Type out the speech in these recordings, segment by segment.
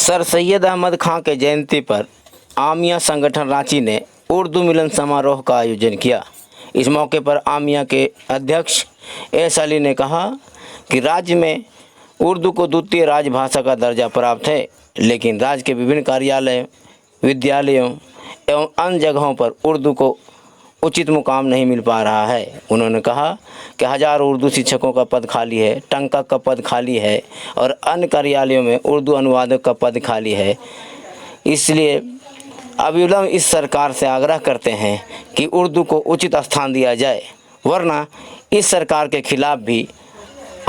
Sir Syed Ahmad खां के जयंती पर आमिया संगठन रांची ने उर्दू मिलन समारोह का आयोजन किया। इस मौके पर आमिया के अध्यक्ष एस अली ने कहा कि राज्य में उर्दू को द्वितीय राजभाषा का दर्जा प्राप्त है, लेकिन राज्य के विभिन्न कार्यालय, विद्यालयों एवं अन्य जगहों पर उर्दू को उचित मुकाम नहीं मिल पा रहा है। उन्होंने कहा कि हजारों उर्दू शिक्षकों का पद खाली है, टंकक का पद खाली है और अन्य कार्यालयों में उर्दू अनुवादक का पद खाली है। इसलिए अविलंब इस सरकार से आग्रह करते हैं कि उर्दू को उचित स्थान दिया जाए, वरना इस सरकार के खिलाफ भी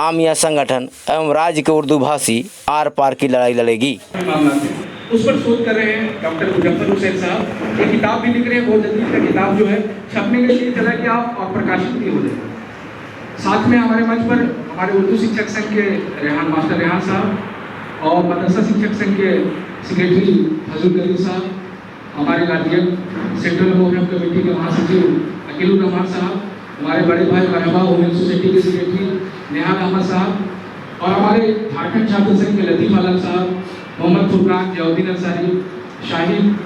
आमिया संगठन एवं राज्य के उर्दू भाषी आर पार की लड़ाई लड़ेगी। उस पर शोध कर रहे हैं डॉक्टर मुजफ्फर हुसैन साहब। एक किताब भी लिख रहे हैं, बहुत जल्दी इसका किताब जो है छपने के लिए चला गया और प्रकाशित भी हो जाए। साथ में हमारे मंच पर हमारे उर्दू शिक्षक संघ के मास्टर रेहान साहब और मदरसा शिक्षक संघ के सेक्रेटरी फजल करीम साहब, हमारे गार्जियन सेंट्रल प्रोग्राम कमेटी के महासचिव अकीलुर रहमान साहब, हमारे बड़े भाई मरहबा वुमेन सोसाइटी के सेक्रेटरी नेहाल अहमद साहब और हमारे झारखंड छात्र संघ के लतीफ़ आलम साहब, मोहम्मद फुरकान, जयाउद्दीन अंसारी, शाहिद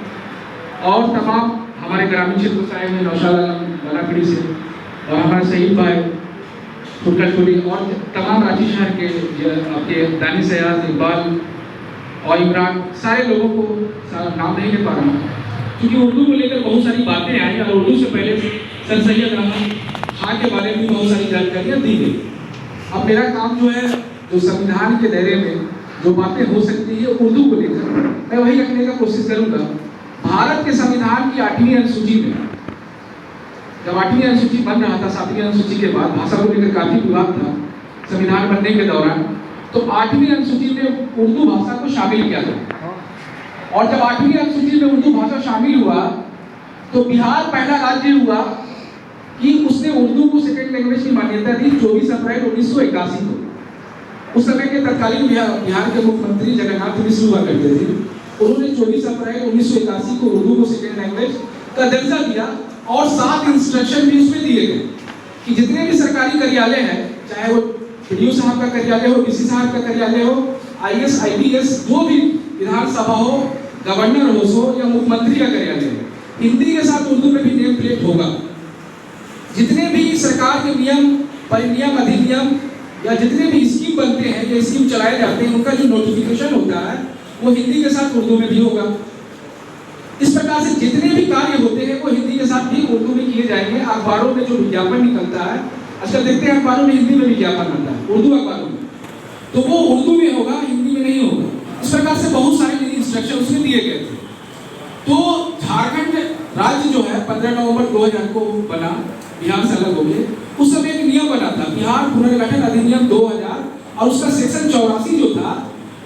और तमाम हमारे ग्रामीण क्षेत्र से आए हुए नौशाद आलम बनापीड़ी से और हमारे शहीद भाई फुटकटपुरी और तमाम रांची शहर के आपके दानिश सयाज, इकबाल और इमरान, सारे लोगों को नाम नहीं ले पा रहा हूँ क्योंकि उर्दू को लेकर बहुत सारी बातें आई और उर्दू से पहले सर सैयद अहमद खां के बारे में बहुत सारी जानकारियाँ दी गई। अब मेरा काम जो है, जो संविधान के दायरे में जो बातें हो सकती है उर्दू को लेकर, मैं वही रखने का कोशिश करूंगा। भारत के संविधान की 8वीं अनुसूची में, जब 8वीं अनुसूची बन रहा था, 7वीं अनुसूची के बाद भाषा को लेकर काफी विवाद था संविधान बनने के दौरान, तो 8वीं अनुसूची में उर्दू भाषा को शामिल किया गया। और जब 8वीं अनुसूची में उर्दू भाषा शामिल हुआ तो बिहार पहला राज्य हुआ कि उसने उर्दू को सेकेंड लैंग्वेज की मान्यता दी 24 अप्रैल 1981 को। उस समय के तत्कालीन बिहार के मुख्यमंत्री जगन्नाथ मिश्र हुआ करते थे। उन्होंने 24 अप्रैल 1981 को उर्दू को सेकेंड लैंग्वेज का दर्जा दिया और 7 इंस्ट्रक्शन भी उसमें दिए गए कि जितने भी सरकारी कार्यालय हैं, चाहे वो पीडीओ साहब का कार्यालय हो, डीसी साहब का कार्यालय हो, आईएएस आईपीएस जो भी विधानसभा हो, गवर्नर हाउस हो या मुख्यमंत्री का कार्यालय हो, हिंदी के साथ उर्दू में भी नेम प्लेट होगा। जितने भी सरकार के नियम, परिनियम, अधिनियम या जितने भी स्कीम बनते हैं या स्कीम चलाए जाते हैं, उनका जो नोटिफिकेशन होता है वो हिंदी के साथ उर्दू में भी होगा। इस प्रकार से जितने भी कार्य होते हैं वो हिंदी के साथ भी उर्दू में किए जाएंगे। अखबारों में जो विज्ञापन निकलता है, आजकल देखते हैं अखबारों में हिंदी में विज्ञापन आता है, उर्दू अखबारों में, तो वो उर्दू में होगा, हिंदी में नहीं होगा। इस प्रकार से बहुत सारे इंस्ट्रक्शन उसमें दिए गए थे। तो झारखंड राज्य जो है 15 नवंबर 2000 को बना, बिहार से अलग हो गए। उस समय एक नियम बना था, बिहार पुनर्गठन अधिनियम 2000, और उसका सेक्शन 84 जो था,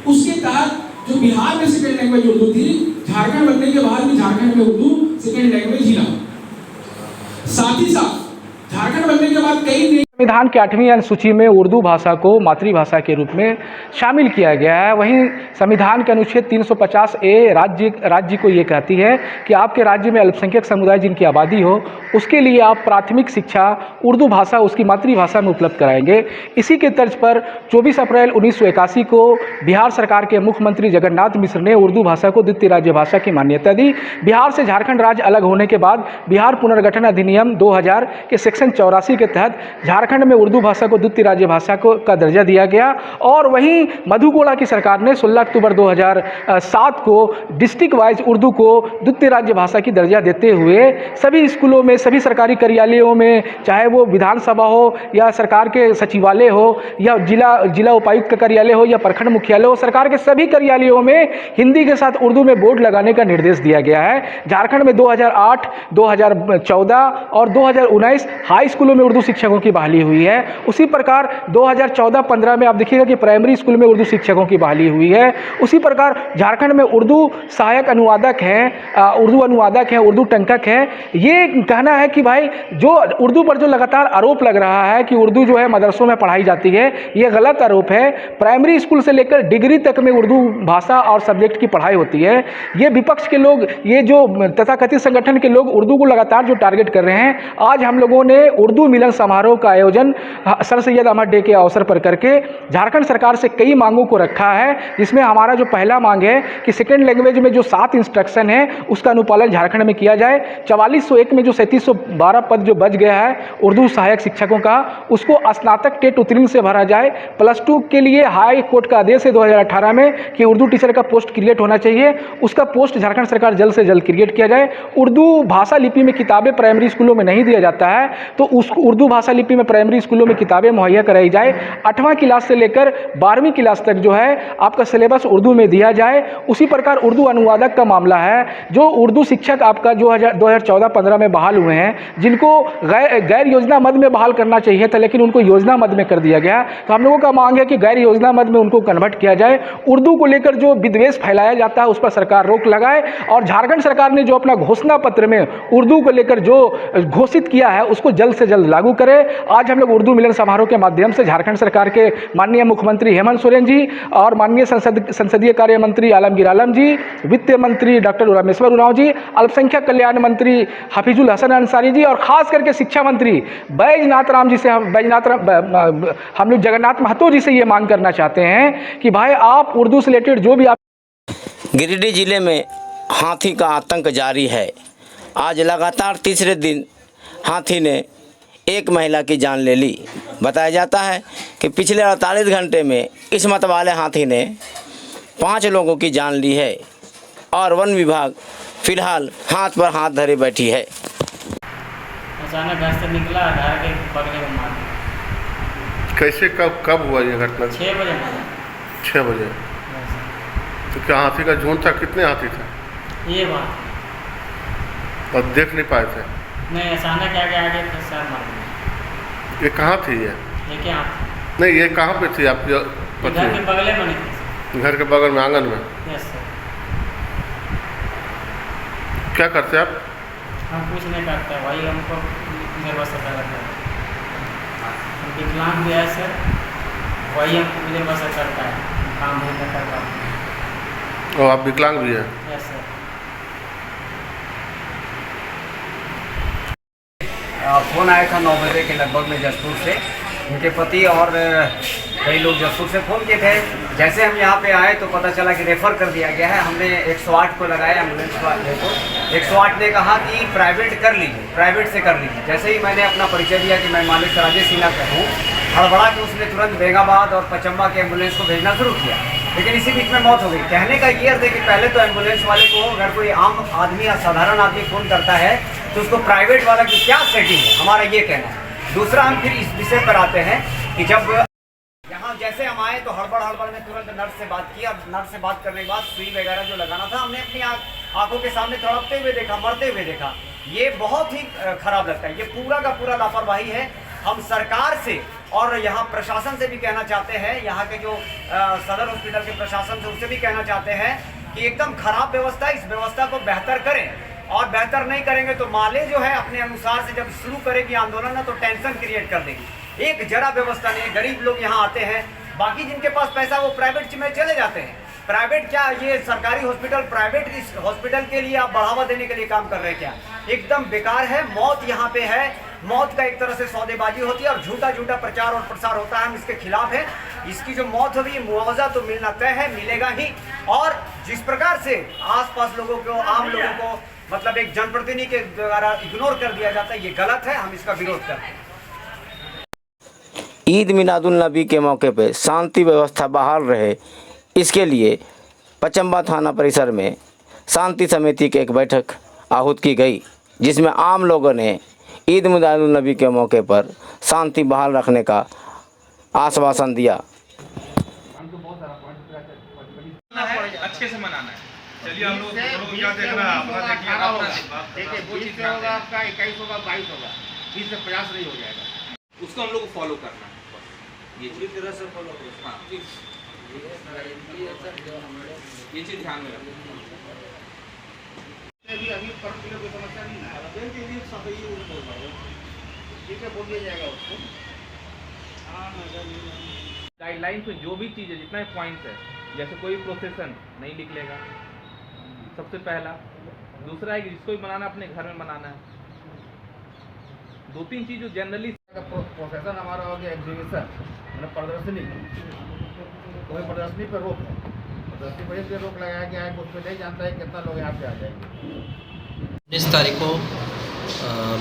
उसके तहत जो बिहार में सेकेंड लैंग्वेज उर्दू थी, झारखंड बनने के बाद भी झारखंड में उर्दू सेकेंड लैंग्वेज ही रहा। साथ ही साथ झारखंड बनने के बाद कई संविधान की 8वीं अनुसूची में उर्दू भाषा को मातृभाषा के रूप में शामिल किया गया है। वहीं संविधान के अनुच्छेद 350 ए राज्य को ये कहती है कि आपके राज्य में अल्पसंख्यक समुदाय जिनकी आबादी हो, उसके लिए आप प्राथमिक शिक्षा उर्दू भाषा उसकी मातृभाषा में उपलब्ध कराएंगे। इसी के तर्ज पर 24 अप्रैल 1981 को बिहार सरकार के मुख्यमंत्री जगन्नाथ मिश्र ने उर्दू भाषा को द्वितीय राज्य भाषा की मान्यता दी। बिहार से झारखंड राज्य अलग होने के बाद बिहार पुनर्गठन अधिनियम 2000 के सेक्शन 84 के तहत झारखंड में उर्दू भाषा को द्वितीय राज्य भाषा का दर्जा दिया गया। और वहीं मधुगोड़ा की सरकार ने 16 अक्टूबर 2007 को डिस्ट्रिक्ट वाइज उर्दू को द्वितीय राज्य भाषा की दर्जा देते हुए सभी स्कूलों में, सभी सरकारी कार्यालयों में, चाहे वो विधानसभा हो या सरकार के सचिवालय हो या जिला उपायुक्त का कार्यालय हो या प्रखंड मुख्यालय हो, सरकार के सभी कार्यालयों में हिंदी के साथ उर्दू में बोर्ड लगाने का निर्देश दिया गया है। झारखंड में 2008, 2014 और 2019 हाई स्कूलों में उर्दू शिक्षकों की बहाली हुई है। उसी प्रकार 2014-15 में आप देखिएगा कि प्राइमरी स्कूल में उर्दू शिक्षकों की बहाली हुई है। उसी प्रकार झारखंड में उर्दू सहायक अनुवादक हैं, उर्दू अनुवादक हैं, उर्दू टंकक हैं। ये कहना है कि भाई जो उर्दू पर जो लगातार आरोप लग रहा है कि उर्दू जो है मदरसों में पढ़ाई जाती है, ये गलत आरोप है। प्राइमरी स्कूल से लेकर डिग्री तक में उर्दू भाषा और सब्जेक्ट की पढ़ाई होती है। ये विपक्ष के लोग, ये जो तथाकथित संगठन के लोग उर्दू को लगातार जो टारगेट कर रहे हैं, आज हम लोगों ने उर्दू मिलन समारोह का आयोजन सर सैयद अहमद डे के अवसर पर करके झारखंड सरकार से कई मांगों को रखा है, जिसमें हमारा जो पहला मांग है कि सेकेंड लैंग्वेज में जो 7 इंस्ट्रक्शन है उसका अनुपालन झारखंड में किया जाए। 4401 में जो 3712 पद जो बच गया है उर्दू सहायक शिक्षकों का, उसको स्नातक टेट उत्तीर्ण से भरा जाए। +2 के लिए हाई कोर्ट का आदेश है 2018 में कि उर्दू टीचर का पोस्ट क्रिएट होना चाहिए, उसका पोस्ट झारखंड सरकार जल्द से जल्द क्रिएट किया जाए। उर्दू भाषा लिपि में किताबें प्राइमरी स्कूलों में नहीं दिया जाता है, तो उस उर्दू भाषा लिपि में प्राइमरी स्कूलों में किताबें मुहैया कराई जाए। 8वां क्लास से लेकर 12वीं क्लास तक जो है आपका सिलेबस उर्दू में दिया जाए। उसी प्रकार उर्दू अनुवादक का मामला है, जो उर्दू शिक्षक आपका 2014-15 में बहाल हुए हैं, जिनको गैर योजना मद में बहाल करना चाहिए था लेकिन उनको योजना मद में कर दिया गया। तो हम लोगों का मांग है कि गैर योजना मद में उनको कन्वर्ट किया जाए। उर्दू को लेकर जो विद्वेष फैलाया जाता है उस पर सरकार रोक लगाए, और झारखंड सरकार ने जो अपना घोषणा पत्र में उर्दू को लेकर जो घोषित किया है उसको जल्द से जल्द लागू करे। आज हम लोग उर्दू मिलन समारोह के माध्यम से झारखंड सरकार के माननीय मुख्यमंत्री हेमंत सोरेन जी और माननीय संसदीय कार्य मंत्री आलमगीर आलम जी, वित्त मंत्री डॉक्टर रामेश्वर उरांव जी, अल्पसंख्यक कल्याण मंत्री हफीजुल हसन अंसारी जी और खास करके शिक्षा मंत्री बैजनाथ हम लोग जगन्नाथ महतो जी से ये मांग करना चाहते हैं कि भाई आप उर्दू से रिलेटेड जो भी आप। गिरिडीह जिले में हाथी का आतंक जारी है। आज लगातार तीसरे दिन हाथी ने एक महिला की जान ले ली। बताया जाता है कि पिछले 48 घंटे में इस मत वाले हाथी ने 5 लोगों की जान ली है और वन विभाग फिलहाल हाथ पर हाथ धरे बैठी है। अचानक घर से निकला, घर के बगले में मार दिया। कैसे कब हुआ ये घटना? 6 बजे मारा। 6 बजे। तो क्या हाथी का झुंड था? कितने हाथी थे? ये बात और देख नहीं पाए थे? नहीं, अचानक आगे तो सर मार दिया। ये कहाँ थी ये? क्या नहीं, ये कहाँ पे थी आपकी घर पत्नी? के बगले में नहीं थी। घर के बगल में, आंगन में। Yes sir. क्या करते आप? हम कुछ नहीं करते, वही हमको निर्भर करता है। हम विकलांग भी है सर, वही हमको निर्भर करता है, काम भी नहीं कर पाते। और आप विकलांग भी हैं? Yes sir. फ़ोन आया था 9 बजे के लगभग में जसपुर से। उनके पति और कई लोग जसपुर से फ़ोन किए थे। जैसे हम यहाँ पे आए तो पता चला कि रेफ़र कर दिया गया है। हमने 108 को लगाया, एम्बुलेंस वाले को। 108 ने कहा कि प्राइवेट कर लीजिए, प्राइवेट से कर लीजिए। जैसे ही मैंने अपना परिचय दिया कि मैं मालिक राजेश सिन्हा का हूँ, हड़बड़ा के उसने तुरंत बेगाबाद और पचम्बा के एम्बुलेंस को भेजना शुरू किया, लेकिन इसी बीच में मौत हो गई। कहने का ये अर्थ है कि पहले तो एम्बुलेंस वाले को अगर कोई आम आदमी या साधारण आदमी फ़ोन करता है तो उसको प्राइवेट वाला की क्या सेटिंग है, हमारा ये कहना है। दूसरा, हम फिर इस विषय पर आते हैं कि जब यहाँ जैसे हम आए तो हड़बड़ में तुरंत नर्स से बात की, और नर्स से बात करने के बाद सुई वगैरह जो लगाना था हमने अपनी आंखों के सामने तड़पते हुए देखा, मरते हुए देखा। ये बहुत ही खराब लगता है। ये पूरा का पूरा लापरवाही है। हम सरकार से और यहाँ प्रशासन से भी कहना चाहते हैं, यहाँ के जो सदर हॉस्पिटल के प्रशासन से उससे भी कहना चाहते हैं कि एकदम खराब व्यवस्था है, इस व्यवस्था को बेहतर करें। और बेहतर नहीं करेंगे तो माले जो है अपने अनुसार से जब शुरू करेगी आंदोलन ना, तो टेंशन क्रिएट कर देगी। एक जरा व्यवस्था नहीं है। गरीब लोग यहाँ आते हैं, बाकी जिनके पास पैसा वो प्राइवेट में चले जाते हैं। प्राइवेट क्या, ये सरकारी हॉस्पिटल प्राइवेट हॉस्पिटल के लिए आप बढ़ावा देने के लिए काम कर रहे हैं क्या? एकदम बेकार है। मौत यहाँ पे है। मौत का एक तरह से सौदेबाजी होती है और झूठा झूठा प्रचार और प्रसार होता है। हम इसके खिलाफ हैं। इसकी जो मौत होगी मुआवजा तो मिलना तय है, मिलेगा ही। और जिस प्रकार से आसपास लोगों को, आम लोगों को, मतलब एक जनप्रतिनिधि के द्वारा इग्नोर कर दिया जाता है, ये गलत है। हम इसका विरोध करते हैं। ईद मिलादुल नबी के मौके पर शांति व्यवस्था बहाल रहे, इसके लिए पचम्बा थाना परिसर में शांति समिति की एक बैठक आहूत की गई, जिसमें आम लोगों ने ईद मिलादुल नबी के मौके पर शांति बहाल रखने का आश्वासन दिया। अच्छे से मनाना है। चलिए हम लोग क्या देख रहे हैं, अपना देखिए। 20 में होगा आपका, 21 होगा, 22 होगा, 20 से 50 नहीं हो जाएगा। उसको हम लोग को फॉलो करना है। ये पूरी तरह से फॉलो करो। हाँ, ये चीज़ ध्यान में रखो। अभी पर किलो की समस्या नहीं है। ठीक है, बोल दिया जाएगा उसको। गाइडलाइन में जो भी चीज़ है, जितना भी पॉइंट्स है, जैसे कोई प्रोसेसन नहीं निकलेगा, सबसे पहला। दूसरा है कि जिसको भी मनाना अपने घर में मनाना है। 2-3 चीज़ जो जनरली प्रोफेशन हमारा हो गया एग्जीबिशन, मतलब प्रदर्शनी। कोई प्रदर्शनी पर रोक है, प्रदर्शनी पर इसलिए रोक लगाया गया है कि उस पर नहीं जानता है कितना लोग यहाँ पे आ जाएंगे। 19 तारीख को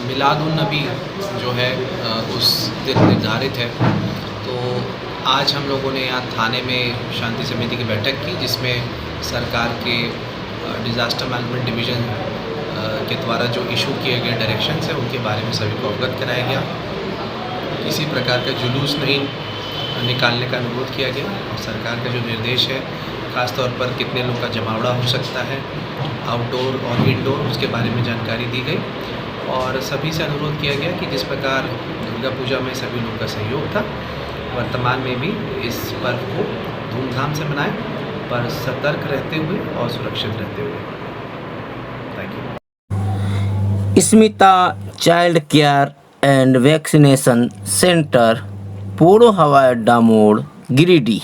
मिलाद उन नबी जो है उस दिन निर्धारित है। तो आज हम लोगों ने यहाँ थाने में शांति समिति की बैठक की, जिसमें सरकार के डिज़ास्टर मैनेजमेंट डिवीज़न के द्वारा जो इशू किए गए डायरेक्शंस हैं उनके बारे में सभी को अवगत कराया गया। किसी प्रकार का जुलूस नहीं निकालने का अनुरोध किया गया और सरकार का जो निर्देश है, ख़ास तौर पर कितने लोगों का जमावड़ा हो सकता है आउटडोर और इंडोर, उसके बारे में जानकारी दी गई। और सभी से अनुरोध किया गया कि जिस प्रकार दुर्गा पूजा में सभी लोगों का सहयोग था, वर्तमान में भी इस पर्व को धूमधाम से मनाएं, पर सतर्क रहते हुए और सुरक्षित रहते हुए। Thank you. Smita child care and vaccination centre, पोड़ो हवाई अड्डा मोड़, गिरिडीह।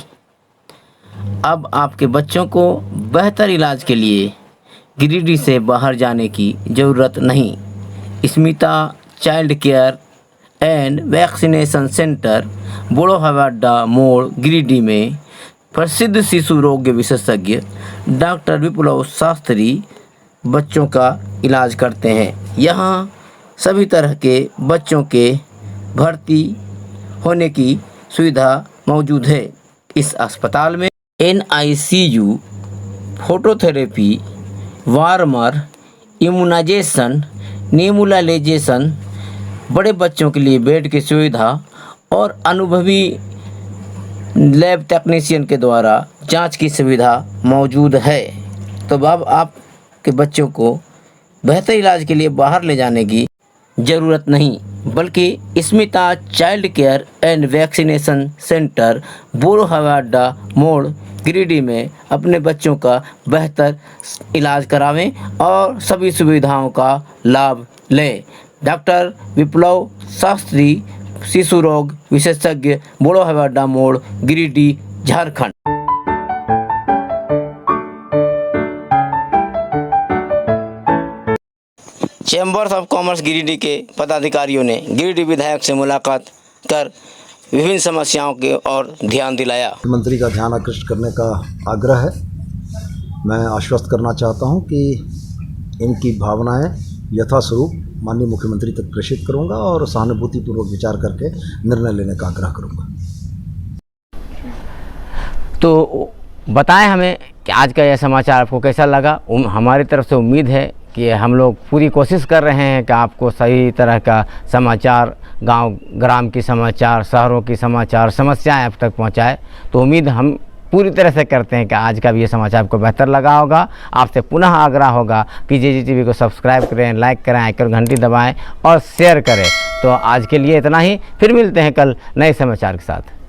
अब आपके बच्चों को बेहतर इलाज के लिए गिरिडीह से बाहर जाने की ज़रूरत नहीं। Smita child care and vaccination centre, पोड़ो हवाई अड्डा मोड़, गिरिडीह में प्रसिद्ध शिशु रोग विशेषज्ञ डॉक्टर विप्लव शास्त्री बच्चों का इलाज करते हैं। यहाँ सभी तरह के बच्चों के भर्ती होने की सुविधा मौजूद है। इस अस्पताल में NICU, phototherapy, warmer, immunisation, nebulisation, बड़े बच्चों के लिए बेड की सुविधा और अनुभवी लैब टेक्नीशियन के द्वारा जांच की सुविधा मौजूद है। तो अब आपके बच्चों को बेहतर इलाज के लिए बाहर ले जाने की ज़रूरत नहीं, बल्कि Smita child care and vaccination centre, पोड़ो हवाई अड्डा मोड़, गिरिडीह में अपने बच्चों का बेहतर इलाज करावें और सभी सुविधाओं का लाभ लें। डॉक्टर विप्लव शास्त्री, शिशु रोग विशेषज्ञ, पोड़ो हवाई अड्डा मोड़, Giridih, Jharkhand. Chambers of commerce Giridih के पदाधिकारियों ने गिरिडीह विधायक से मुलाकात कर विभिन्न समस्याओं के ओर ध्यान दिलाया। मंत्री का ध्यान आकृष्ट करने का आग्रह है। मैं आश्वस्त करना चाहता हूं कि इनकी भावनाएं यथास्वरूप माननीय मुख्यमंत्री तक प्रेषित करूंगा और सहानुभूतिपूर्वक विचार करके निर्णय लेने का आग्रह करूंगा। तो बताएं हमें कि आज का यह समाचार आपको कैसा लगा। हमारी तरफ से उम्मीद है कि हम लोग पूरी कोशिश कर रहे हैं कि आपको सही तरह का समाचार, गांव ग्राम की समाचार, शहरों की समाचार, समस्याएं आप तक पहुंचाए। तो उम्मीद हम पूरी तरह से करते हैं कि आज का भी ये समाचार आपको बेहतर लगा होगा। आपसे पुनः आग्रह होगा कि JGTV को सब्सक्राइब करें, लाइक करें, आइकन घंटी दबाएं और शेयर करें। तो आज के लिए इतना ही, फिर मिलते हैं कल नए समाचार के साथ।